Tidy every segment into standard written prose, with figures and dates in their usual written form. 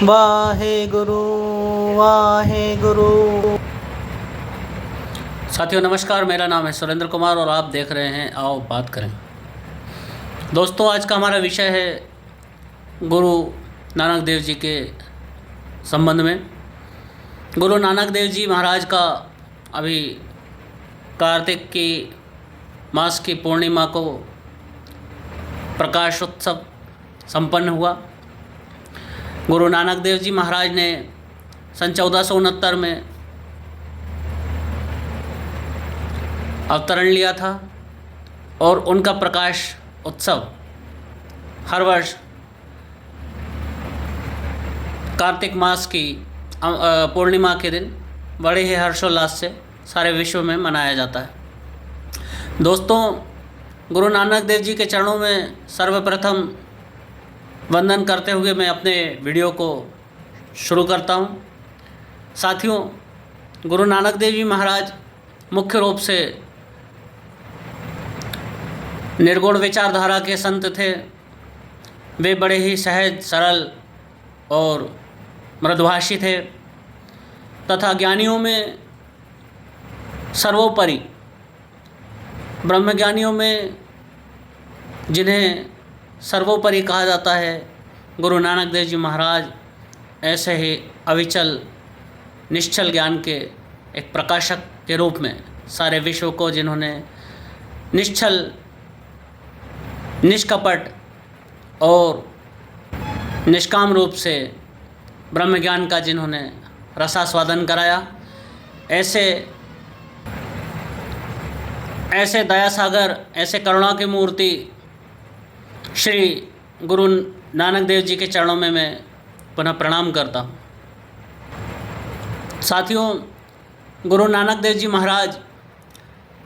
वाहेगुरु वाहेगुरु। साथियों नमस्कार, मेरा नाम है सुरेंद्र कुमार और आप देख रहे हैं आओ बात करें। दोस्तों, आज का हमारा विषय है गुरु नानक देव जी के संबंध में। गुरु नानक देव जी महाराज का अभी कार्तिक की मास की पूर्णिमा को प्रकाश उत्सव संपन्न हुआ। गुरु नानक देव जी महाराज ने सन 1469 में अवतरण लिया था और उनका प्रकाश उत्सव हर वर्ष कार्तिक मास की पूर्णिमा के दिन बड़े ही हर्षोल्लास से सारे विश्व में मनाया जाता है। दोस्तों, गुरु नानक देव जी के चरणों में सर्वप्रथम वंदन करते हुए मैं अपने वीडियो को शुरू करता हूँ। साथियों, गुरु नानक देव जी महाराज मुख्य रूप से निर्गुण विचारधारा के संत थे। वे बड़े ही सहज, सरल और मृदुभाषी थे तथा ज्ञानियों में सर्वोपरि, ब्रह्मज्ञानियों में जिन्हें सर्वोपरि कहा जाता है, गुरु नानक देव जी महाराज ऐसे ही अविचल निश्चल ज्ञान के एक प्रकाशक के रूप में सारे विश्व को, जिन्होंने निश्चल, निष्कपट और निष्काम रूप से ब्रह्म ज्ञान का जिन्होंने रसास्वादन कराया, ऐसे दया सागर, ऐसे करुणा की मूर्ति श्री गुरु नानक देव जी के चरणों में मैं पुनः प्रणाम करता हूँ। साथियों, गुरु नानक देव जी महाराज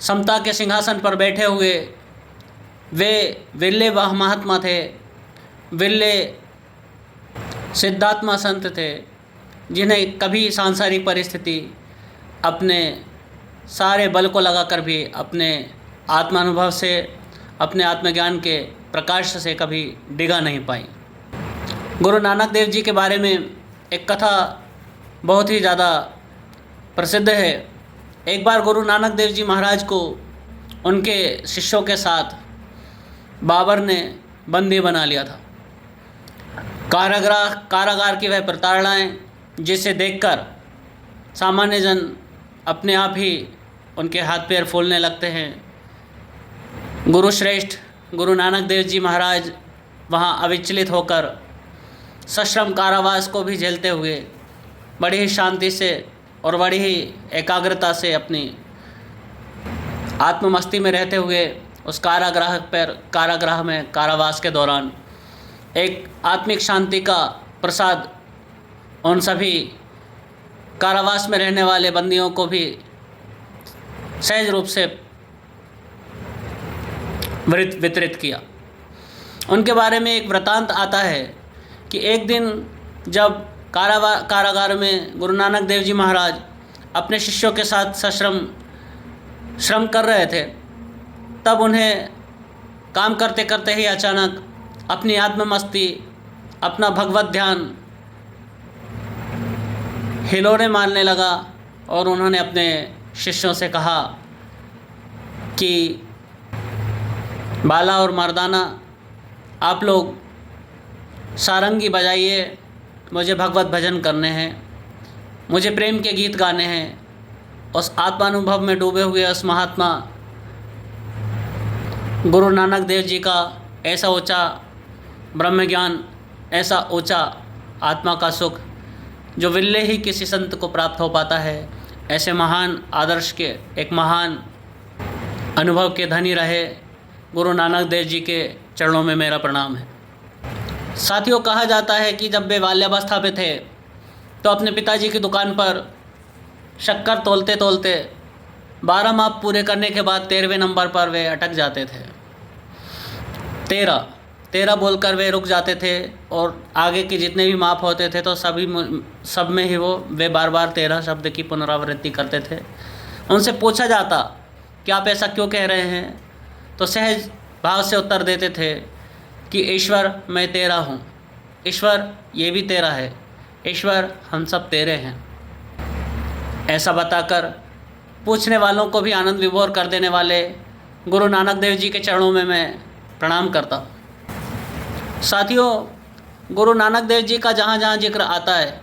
समता के सिंहासन पर बैठे हुए वे विरले वह महात्मा थे, विरले सिद्धात्मा संत थे, जिन्हें कभी सांसारिक परिस्थिति अपने सारे बल को लगाकर भी अपने आत्मानुभव से, अपने आत्मज्ञान के प्रकाश से कभी डिगा नहीं पाई। गुरु नानक देव जी के बारे में एक कथा बहुत ही ज़्यादा प्रसिद्ध है। एक बार गुरु नानक देव जी महाराज को उनके शिष्यों के साथ बाबर ने बंदी बना लिया था। कारागार की वह प्रताड़नाएँ जिसे देखकर सामान्य जन अपने आप ही उनके हाथ पैर फूलने लगते हैं। गुरु श्रेष्ठ गुरु नानक देव जी महाराज वहाँ अविचलित होकर सश्रम कारावास को भी झेलते हुए बड़ी ही शांति से और बड़ी ही एकाग्रता से अपनी आत्ममस्ती में रहते हुए उस कारागृह में कारावास के दौरान एक आत्मिक शांति का प्रसाद उन सभी कारावास में रहने वाले बंदियों को भी सहज रूप से वितरित किया। उनके बारे में एक वृतांत आता है कि एक दिन जब कारागार में गुरु नानक देव जी महाराज अपने शिष्यों के साथ श्रम कर रहे थे, तब उन्हें काम करते करते ही अचानक अपनी आत्ममस्ती, अपना भगवत ध्यान हिलोरे मारने लगा और उन्होंने अपने शिष्यों से कहा कि बाला और मर्दाना, आप लोग सारंगी बजाइए, मुझे भगवत भजन करने हैं, मुझे प्रेम के गीत गाने हैं। उस आत्मानुभव में डूबे हुए उस महात्मा गुरु नानक देव जी का ऐसा ऊंचा ब्रह्म ज्ञान, ऐसा ऊंचा आत्मा का सुख जो विरले ही किसी संत को प्राप्त हो पाता है, ऐसे महान आदर्श के, एक महान अनुभव के धनी रहे गुरु नानक देव जी के चरणों में मेरा प्रणाम है। साथियों, कहा जाता है कि जब वे बाल्यावस्था में थे तो अपने पिताजी की दुकान पर शक्कर तोलते तोलते 12 माप पूरे करने के बाद 13वें नंबर पर वे अटक जाते थे। 13 बोलकर वे रुक जाते थे और आगे के जितने भी माप होते थे तो सब में ही वे बार बार 13 शब्द की पुनरावृत्ति करते थे। उनसे पूछा जाता कि आप ऐसा क्यों कह रहे हैं, तो सहज भाव से उत्तर देते थे कि ईश्वर मैं तेरा हूँ, ईश्वर ये भी तेरा है, ईश्वर हम सब तेरे हैं। ऐसा बताकर पूछने वालों को भी आनंद विभोर कर देने वाले गुरु नानक देव जी के चरणों में मैं प्रणाम करता हूँ। साथियों, गुरु नानक देव जी का जहाँ जहाँ जिक्र आता है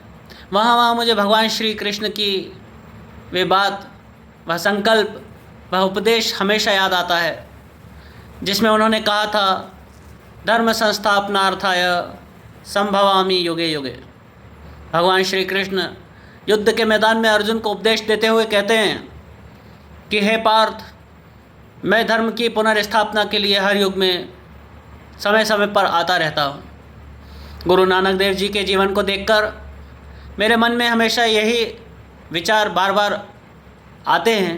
वहाँ वहाँ मुझे भगवान श्री कृष्ण की वे बात, वह संकल्प, वह उपदेश हमेशा याद आता है जिसमें उन्होंने कहा था, धर्म संस्थापनार्थाय संभवामि युगे युगे। भगवान श्री कृष्ण युद्ध के मैदान में अर्जुन को उपदेश देते हुए कहते हैं कि हे पार्थ, मैं धर्म की पुनर्स्थापना के लिए हर युग में समय समय पर आता रहता हूँ। गुरु नानक देव जी के जीवन को देखकर मेरे मन में हमेशा यही विचार बार बार आते हैं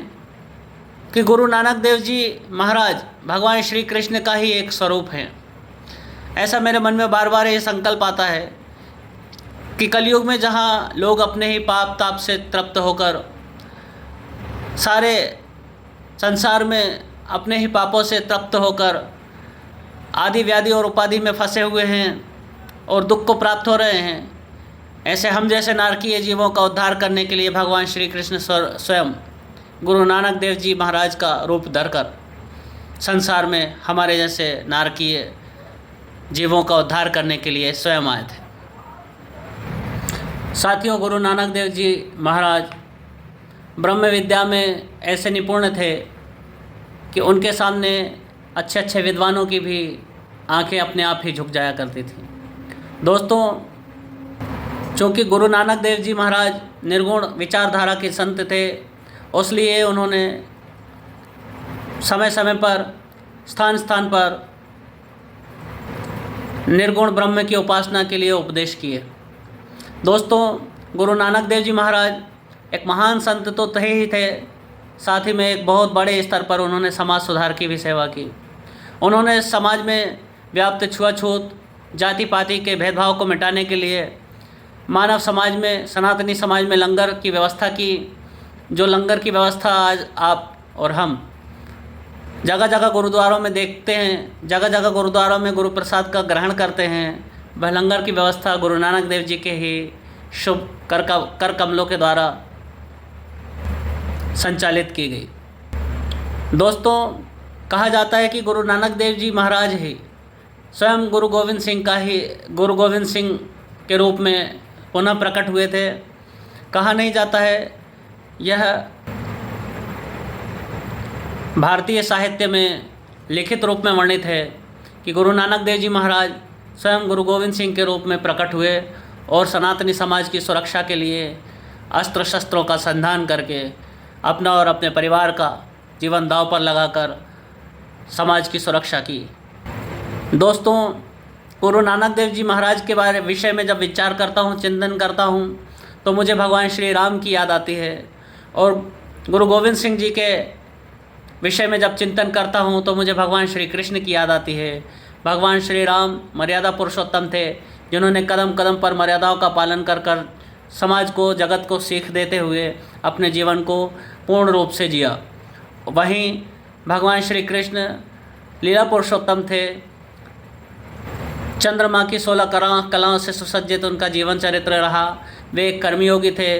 कि गुरु नानक देव जी महाराज भगवान श्री कृष्ण का ही एक स्वरूप हैं। ऐसा मेरे मन में बार बार ये संकल्प आता है कि कलयुग में जहाँ लोग अपने ही पाप ताप से तृप्त होकर सारे संसार में अपने ही पापों से तृप्त होकर आदि व्याधि और उपाधि में फंसे हुए हैं और दुख को प्राप्त हो रहे हैं, ऐसे हम जैसे नारकीय जीवों का उद्धार करने के लिए भगवान श्री कृष्ण स्वयं गुरु नानक देव जी महाराज का रूप धरकर संसार में हमारे जैसे नारकीय जीवों का उद्धार करने के लिए स्वयं आए थे। साथियों, गुरु नानक देव जी महाराज ब्रह्म विद्या में ऐसे निपुण थे कि उनके सामने अच्छे अच्छे विद्वानों की भी आंखें अपने आप ही झुक जाया करती थी। दोस्तों, चूँकि गुरु नानक देव जी महाराज निर्गुण विचारधारा के संत थे, इसलिए उन्होंने समय समय पर स्थान स्थान पर निर्गुण ब्रह्म की उपासना के लिए उपदेश किए। दोस्तों, गुरु नानक देव जी महाराज एक महान संत तो थे ही थे, साथ ही में एक बहुत बड़े स्तर पर उन्होंने समाज सुधार की भी सेवा की। उन्होंने समाज में व्याप्त छुआछूत, जाति पाति के भेदभाव को मिटाने के लिए मानव समाज में, सनातनी समाज में लंगर की व्यवस्था की। जो लंगर की व्यवस्था आज आप और हम जगह जगह गुरुद्वारों में देखते हैं, जगह जगह गुरुद्वारों में गुरु प्रसाद का ग्रहण करते हैं, वह लंगर की व्यवस्था गुरु नानक देव जी के ही शुभ कर कमलों के द्वारा संचालित की गई। दोस्तों, कहा जाता है कि गुरु नानक देव जी महाराज ही स्वयं गुरु गोविंद सिंह के रूप में पुनः प्रकट हुए थे। कहा नहीं जाता है, यह भारतीय साहित्य में लिखित रूप में वर्णित है कि गुरु नानक देव जी महाराज स्वयं गुरु गोविंद सिंह के रूप में प्रकट हुए और सनातनी समाज की सुरक्षा के लिए अस्त्र शस्त्रों का संधान करके अपना और अपने परिवार का जीवन दांव पर लगाकर समाज की सुरक्षा की। दोस्तों, गुरु नानक देव जी महाराज के विषय में जब विचार करता हूँ, चिंतन करता हूँ, तो मुझे भगवान श्री राम की याद आती है, और गुरु गोविंद सिंह जी के विषय में जब चिंतन करता हूँ तो मुझे भगवान श्री कृष्ण की याद आती है। भगवान श्री राम मर्यादा पुरुषोत्तम थे, जिन्होंने कदम कदम पर मर्यादाओं का पालन कर कर समाज को, जगत को सीख देते हुए अपने जीवन को पूर्ण रूप से जिया। वहीं भगवान श्री कृष्ण लीला पुरुषोत्तम थे, चंद्रमा की 16 कलाओं से सुसज्जित उनका जीवन चरित्र रहा। वे एक कर्मयोगी थे,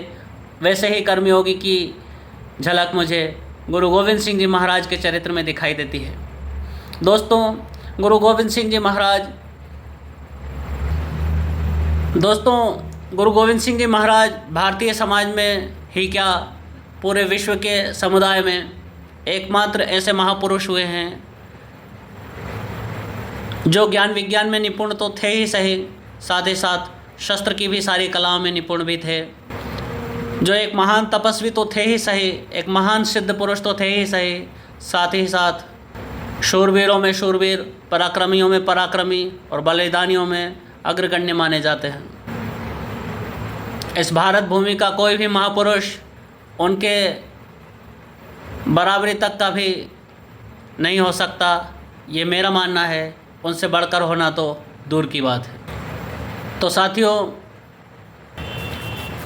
वैसे ही कर्मयोगी की झलक मुझे गुरु गोविंद सिंह जी महाराज के चरित्र में दिखाई देती है। दोस्तों, गुरु गोविंद सिंह जी महाराज भारतीय समाज में ही क्या, पूरे विश्व के समुदाय में एकमात्र ऐसे महापुरुष हुए हैं जो ज्ञान विज्ञान में निपुण तो थे ही सही, साथ ही साथ शस्त्र की भी सारी कलाओं में निपुण भी थे। जो एक महान तपस्वी तो थे ही सही, एक महान सिद्ध पुरुष तो थे ही सही, साथ ही साथ शूरवीरों में शूरवीर, पराक्रमियों में पराक्रमी और बलिदानियों में अग्रगण्य माने जाते हैं। इस भारत भूमि का कोई भी महापुरुष उनके बराबरी तक का भी नहीं हो सकता, ये मेरा मानना है। उनसे बढ़कर होना तो दूर की बात है। तो साथियों,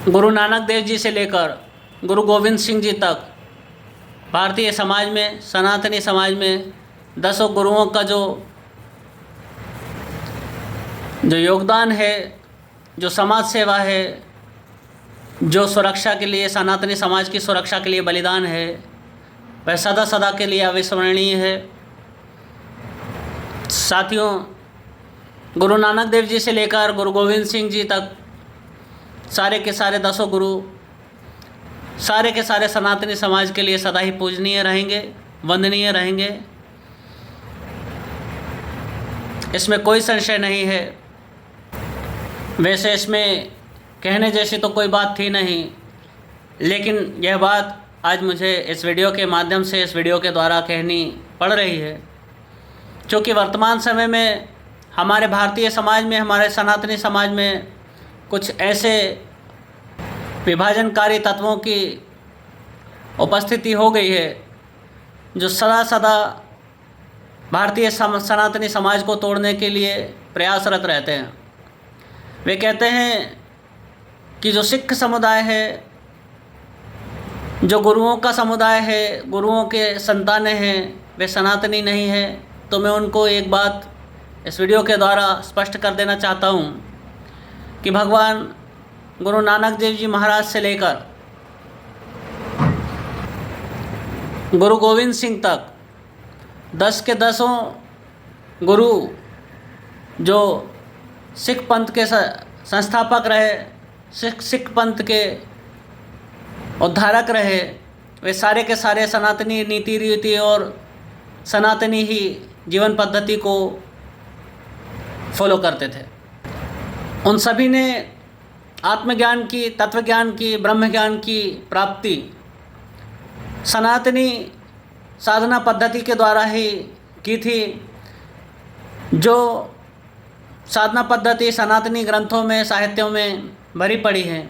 गुरु नानक देव जी से लेकर गुरु गोविंद सिंह जी तक भारतीय समाज में, सनातनी समाज में 10 गुरुओं का जो योगदान है, जो समाज सेवा है, जो सुरक्षा के लिए, सनातनी समाज की सुरक्षा के लिए बलिदान है, वह सदा सदा के लिए अविस्मरणीय है। साथियों, गुरु नानक देव जी से लेकर गुरु गोविंद सिंह जी तक सारे के सारे 10 गुरु सारे के सारे सनातनी समाज के लिए सदा ही पूजनीय रहेंगे, वंदनीय रहेंगे, इसमें कोई संशय नहीं है। वैसे इसमें कहने जैसी तो कोई बात थी नहीं, लेकिन यह बात आज मुझे इस वीडियो के माध्यम से, इस वीडियो के द्वारा कहनी पड़ रही है, क्योंकि वर्तमान समय में हमारे भारतीय समाज में, हमारे सनातनी समाज में कुछ ऐसे विभाजनकारी तत्वों की उपस्थिति हो गई है जो सदा सदा भारतीय सनातनी समाज को तोड़ने के लिए प्रयासरत रहते हैं। वे कहते हैं कि जो सिख समुदाय है, जो गुरुओं का समुदाय है, गुरुओं के संतानें हैं, वे सनातनी नहीं है। तो मैं उनको एक बात इस वीडियो के द्वारा स्पष्ट कर देना चाहता हूँ कि भगवान गुरु नानक देव जी महाराज से लेकर गुरु गोविंद सिंह तक 10 के 10 गुरु जो सिख पंथ के संस्थापक रहे, सिख पंथ के उद्धारक रहे, वे सारे के सारे सनातनी नीति रीति और सनातनी ही जीवन पद्धति को फॉलो करते थे। उन सभी ने आत्मज्ञान की, तत्वज्ञान की, ब्रह्म ज्ञान की प्राप्ति सनातनी साधना पद्धति के द्वारा ही की थी। जो साधना पद्धति सनातनी ग्रंथों में, साहित्यों में भरी पड़ी है,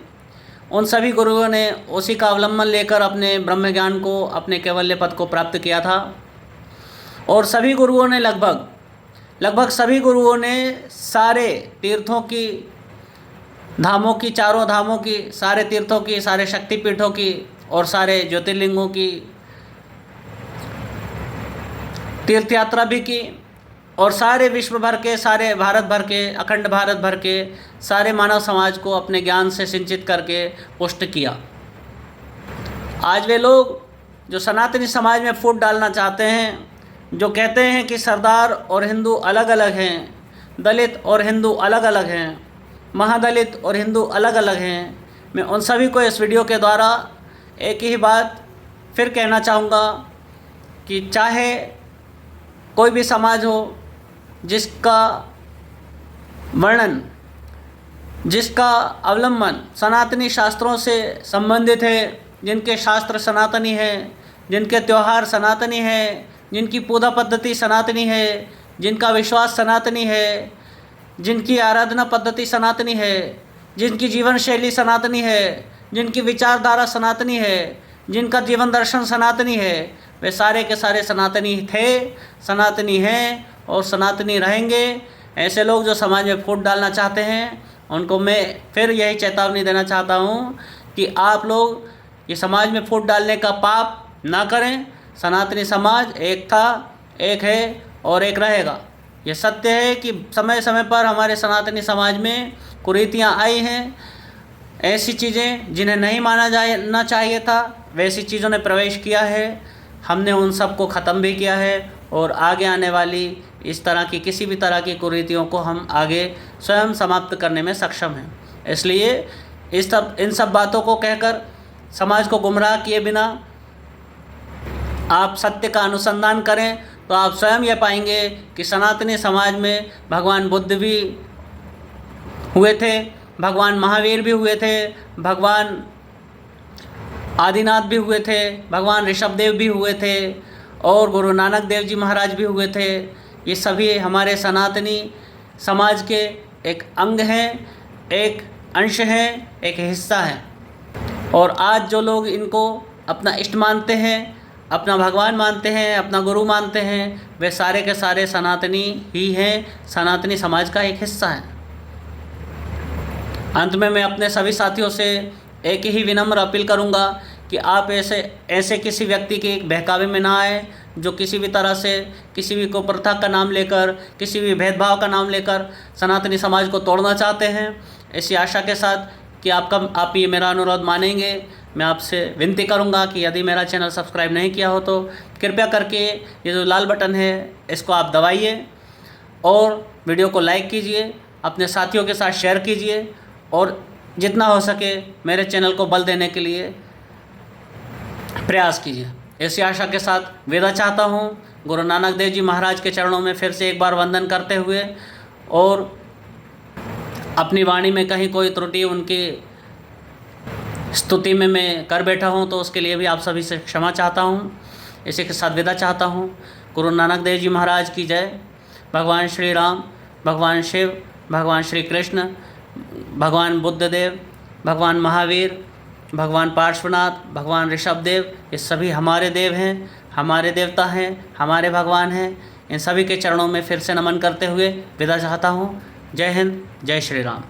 उन सभी गुरुओं ने उसी का अवलंबन लेकर अपने ब्रह्म ज्ञान को, अपने कैवल्य पद को प्राप्त किया था। और सभी गुरुओं ने लगभग सभी गुरुओं ने सारे तीर्थों की, धामों की, चारों धामों की, सारे तीर्थों की, सारे शक्तिपीठों की और सारे ज्योतिर्लिंगों की तीर्थ यात्रा भी की और सारे विश्व भर के, सारे भारत भर के, अखंड भारत भर के सारे मानव समाज को अपने ज्ञान से सिंचित करके पुष्ट किया। आज वे लोग जो सनातनी समाज में फूट डालना चाहते हैं, जो कहते हैं कि सरदार और हिंदू अलग अलग हैं, दलित और हिंदू अलग अलग हैं, महादलित और हिंदू अलग अलग हैं, मैं उन सभी को इस वीडियो के द्वारा एक ही बात फिर कहना चाहूँगा कि चाहे कोई भी समाज हो जिसका वर्णन, जिसका अवलंबन सनातनी शास्त्रों से संबंधित है, जिनके शास्त्र सनातनी हैं, जिनके त्यौहार सनातनी हैं, जिनकी पूजा पद्धति सनातनी है, जिनका विश्वास सनातनी है, जिनकी आराधना पद्धति सनातनी है, जिनकी जीवन शैली सनातनी है, जिनकी विचारधारा सनातनी है, जिनका जीवन दर्शन सनातनी है, वे सारे के सारे सनातनी थे, सनातनी हैं और सनातनी रहेंगे। ऐसे लोग जो समाज में फूट डालना चाहते हैं, उनको मैं फिर यही चेतावनी देना चाहता हूँ कि आप लोग ये समाज में फूट डालने का पाप ना करें। सनातनी समाज एक था, एक है और एक रहेगा। ये सत्य है कि समय समय पर हमारे सनातनी समाज में कुरीतियाँ आई हैं, ऐसी चीज़ें जिन्हें नहीं माना जाना चाहिए था, वैसी चीज़ों ने प्रवेश किया है। हमने उन सब को ख़त्म भी किया है और आगे आने वाली इस तरह की किसी भी तरह की कुरीतियों को हम आगे स्वयं समाप्त करने में सक्षम हैं। इसलिए इन सब बातों को कहकर समाज को गुमराह किए बिना आप सत्य का अनुसंधान करें तो आप स्वयं ये पाएंगे कि सनातनी समाज में भगवान बुद्ध भी हुए थे, भगवान महावीर भी हुए थे, भगवान आदिनाथ भी हुए थे, भगवान ऋषभदेव भी हुए थे और गुरु नानक देव जी महाराज भी हुए थे। ये सभी हमारे सनातनी समाज के एक अंग हैं, एक अंश हैं, एक हिस्सा हैं। और आज जो लोग इनको अपना इष्ट मानते हैं, अपना भगवान मानते हैं, अपना गुरु मानते हैं, वे सारे के सारे सनातनी ही हैं, सनातनी समाज का एक हिस्सा हैं। अंत में मैं अपने सभी साथियों से एक ही विनम्र अपील करूंगा कि आप ऐसे किसी व्यक्ति के बहकावे में ना आए जो किसी भी तरह से, किसी भी कुप्रथा का नाम लेकर, किसी भी भेदभाव का नाम लेकर सनातनी समाज को तोड़ना चाहते हैं। इसी आशा के साथ कि आप ये मेरा अनुरोध मानेंगे। मैं आपसे विनती करूंगा कि यदि मेरा चैनल सब्सक्राइब नहीं किया हो तो कृपया करके ये जो लाल बटन है इसको आप दबाइए और वीडियो को लाइक कीजिए, अपने साथियों के साथ शेयर कीजिए और जितना हो सके मेरे चैनल को बल देने के लिए प्रयास कीजिए। ऐसी आशा के साथ विदा चाहता हूँ। गुरु नानक देव जी महाराज के चरणों में फिर से एक बार वंदन करते हुए और अपनी वाणी में कहीं कोई त्रुटि उनकी स्तुति में मैं कर बैठा हूँ तो उसके लिए भी आप सभी से क्षमा चाहता हूँ। इसी के साथ विदा चाहता हूँ। गुरु नानक देव जी महाराज की जय। भगवान श्री राम, भगवान शिव, भगवान श्री कृष्ण, भगवान बुद्धदेव, भगवान महावीर, भगवान पार्श्वनाथ, भगवान ऋषभदेव, ये सभी हमारे देव हैं, हमारे देवता हैं, हमारे भगवान हैं। इन सभी के चरणों में फिर से नमन करते हुए विदा चाहता हूँ। जय हिंद, जय श्री राम।